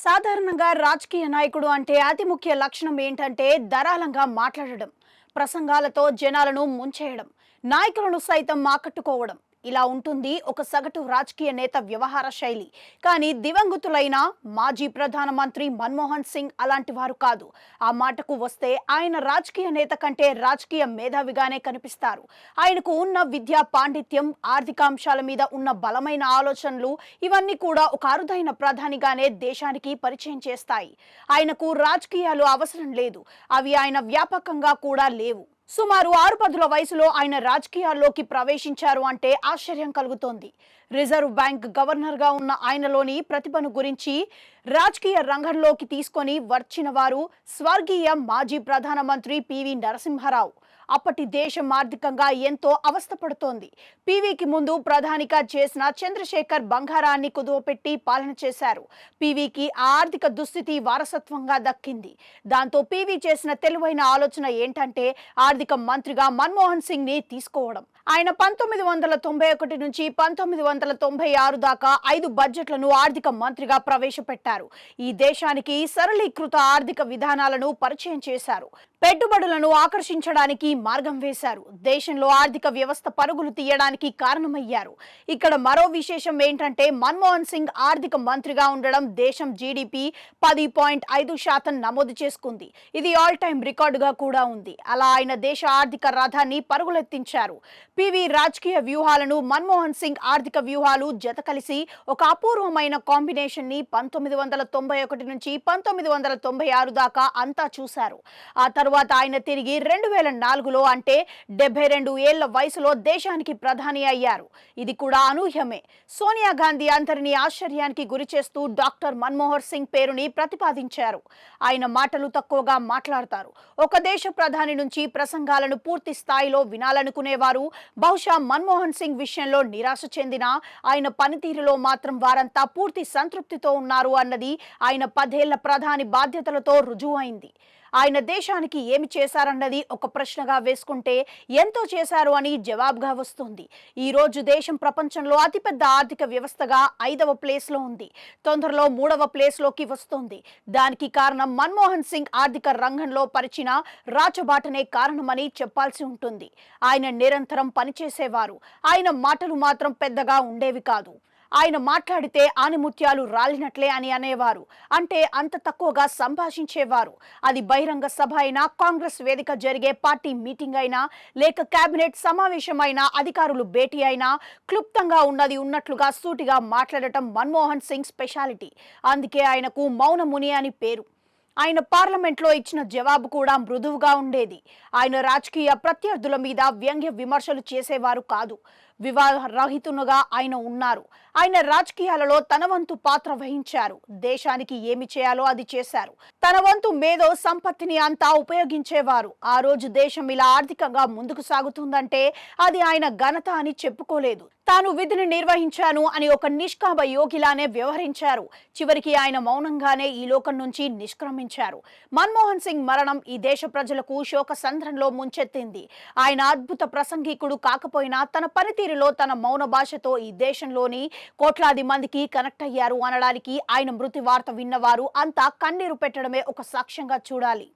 సాధారణంగా రాజకీయ నాయకుడు అంటే అతి ముఖ్య లక్షణం ఏంటంటే ధారాళంగా మాట్లాడడం, ప్రసంగాలతో జనాలను ముంచేయడం, నాయకులను సైతం ఆకట్టుకోవడం. ఇలా ఉంటుంది ఒక సగటు రాజకీయ నేత వ్యవహార శైలి. కానీ దివంగతులైన మాజీ ప్రధానమంత్రి మన్మోహన్ సింగ్ అలాంటి వారు కాదు. ఆ మాటకు వస్తే ఆయన రాజకీయ నేత కంటే రాజకీయ మేధావిగానే కనిపిస్తారు. ఆయనకు ఉన్న విద్యా పాండిత్యం, ఆర్థిక అంశాల మీద ఉన్న బలమైన ఆలోచనలు ఇవన్నీ కూడా ఒక అరుదైన ప్రధానిగానే దేశానికి పరిచయం చేస్తాయి. ఆయనకు రాజకీయాలు అవసరం లేదు, అవి ఆయన వ్యాపకంగా కూడా లేవు. సుమారు 6 వయసులో ఆయన రాజకీయాల్లోకి ప్రవేశించారు అంటే ఆశ్చర్యం కలుగుతోంది. రిజర్వ్ బ్యాంక్ గవర్నర్గా ఉన్న ఆయనలోని ప్రతిభను గురించి రాజకీయ రంగంలోకి తీసుకొని వచ్చిన వారు స్వర్గీయ మాజీ ప్రధానమంత్రి పివి నరసింహారావు. అప్పటి దేశం ఆర్థికంగా ఎంతో అవస్థపడుతోంది. పివికి ముందు ప్రధానిగా చేసిన చంద్రశేఖర్ బంగారాన్ని కుదువపెట్టి పాలన చేశారు. పివికి ఆ ఆర్థిక దుస్థితి వారసత్వంగా దక్కింది. దాంతో పివి చేసిన తెలివైన ఆలోచన ఏంటంటే ఆర్థిక మంత్రిగా మన్మోహన్ సింగ్ ని తీసుకోవడం. ఆయన 1991 నుంచి 1996 దాకా 5 బడ్జెట్లను ఆర్థిక మంత్రిగా ప్రవేశపెట్టారు. ఈ దేశానికి సరళీకృత ఆర్థిక విధానాలను పరిచయం చేశారు. పెట్టుబడులను ఆకర్షించడానికి మార్గం వేశారు. దేశంలో ఆర్థిక వ్యవస్థ పరుగులు తీయడానికి కారణమయ్యారు. ఇక్కడ మరో విశేషం ఏంటంటే మన్మోహన్ సింగ్ ఆర్థిక మంత్రిగా ఉండడం దేశం జీడీపీ 10.5% నమోదు చేసుకుంది. ఇది ఆల్ టైమ్ రికార్డుగా కూడా ఉంది. అలా ఆయన దేశ ఆర్థిక రథాన్ని పరుగులెత్తించారు. పివి రాజకీయ వ్యూహాలను మన్మోహన్ సింగ్ ఆర్థిక వ్యూహాలు జత కలిసి ఒక అపూర్వమైన కాంబినేషన్ ని 1991 నుంచి 1996 దాకా అంతా చూశారు. ఆ తర్వాత ఆయన తిరిగి 2004లో అంటే 72 ఏళ్ల వయసులో దేశానికి ప్రధాని అయ్యారు. ఇది కూడా అనూహ్యమే. సోనియా గాంధీ అందరినీ ఆశ్చర్యానికి గురి చేస్తూ డాక్టర్ మన్మోహన్ సింగ్ పేరుని ప్రతిపాదించారు. ఆయన మాటలు తక్కువగా మాట్లాడతారు. ఒక దేశ ప్రధాని నుంచి ప్రసంగాలను పూర్తి స్థాయిలో వినాలనుకునేవారు బహుశా మన్మోహన్ సింగ్ విషయంలో నిరాశ చెందినా ఆయన పనితీరులో మాత్రం వారంతా పూర్తి సంతృప్తితో ఉన్నారు అన్నది ఆయన 10 ఏళ్ల ప్రధాని బాధ్యతలతో రుజువైంది. ఆయన దేశానికి ఏమి చేశారన్నది ఒక ప్రశ్నగా వేసుకుంటే ఎంతో చేశారు అని జవాబుగా వస్తుంది. ఈ రోజు దేశం ప్రపంచంలో అతిపెద్ద ఆర్థిక వ్యవస్థగా 5వ ప్లేస్లో ఉంది. తొందరలో 3వ ప్లేస్లోకి వస్తుంది. దానికి కారణం మన్మోహన్ సింగ్ ఆర్థిక రంగంలో పరిచిన రాచబాటనే కారణమని చెప్పాల్సి ఉంటుంది. ఆయన నిరంతరం పనిచేసేవారు. ఆయన మాటలు మాత్రం పెద్దగా ఉండేవి కాదు. ఆయన మాట్లాడితే ఆనిముత్యాలు రాలినట్లే అని అనేవారు. అంటే అంత తక్కువగా సంభాషించేవారు. అది బహిరంగ సభ అయినా, కాంగ్రెస్ వేదిక జరిగే పార్టీ మీటింగ్ అయినా, లేక కేబినెట్ సమావేశమైనా, అధికారులు భేటీ అయినా క్లుప్తంగా ఉన్నది ఉన్నట్లుగా సూటిగా మాట్లాడటం మన్మోహన్ సింగ్ స్పెషాలిటీ. అందుకే ఆయనకు మౌన ముని అని పేరు. ఆయన పార్లమెంట్లో ఇచ్చిన జవాబు కూడా మృదువుగా ఉండేది. ఆయన రాజకీయ ప్రత్యర్థుల మీద వ్యంగ్య విమర్శలు చేసేవారు కాదు. వివాదరహితునుగా ఆయన ఉన్నారు. ఆయన రాజకీయాలలో తన వంతు పాత్ర వహించారు. దేశానికి ఏమి చేయాలో అది చేశారు. తన వంతు మేధో సంపత్తిని అంతా ఉపయోగించేవారు. ఆ రోజు దేశం ఇలా ఆర్థికంగా ముందుకు సాగుతుందంటే అది ఆయన ఘనత అని చెప్పుకోలేదు. తాను విధిని నిర్వహించాను అని ఒక నిష్కామ యోగిలానే వ్యవహరించారు. చివరికి ఆయన మౌనంగానే ఈ లోకం నుంచి నిష్క్రమించారు. మన్మోహన్ సింగ్ మరణం ఈ దేశ ప్రజలకు శోక సంద్రంలో ముంచెత్తింది. ఆయన అద్భుత ప్రసంగికుడు కాకపోయినా తన పనితీరులో, తన మౌన భాషతో ఈ దేశంలోని కోట్లాది మందికి కనెక్ట్ అయ్యారు అనడానికి ఆయన మృతి వార్త విన్నవారు అంతా కన్నీరు పెట్టడమే ఒక సాక్ష్యంగా చూడాలి.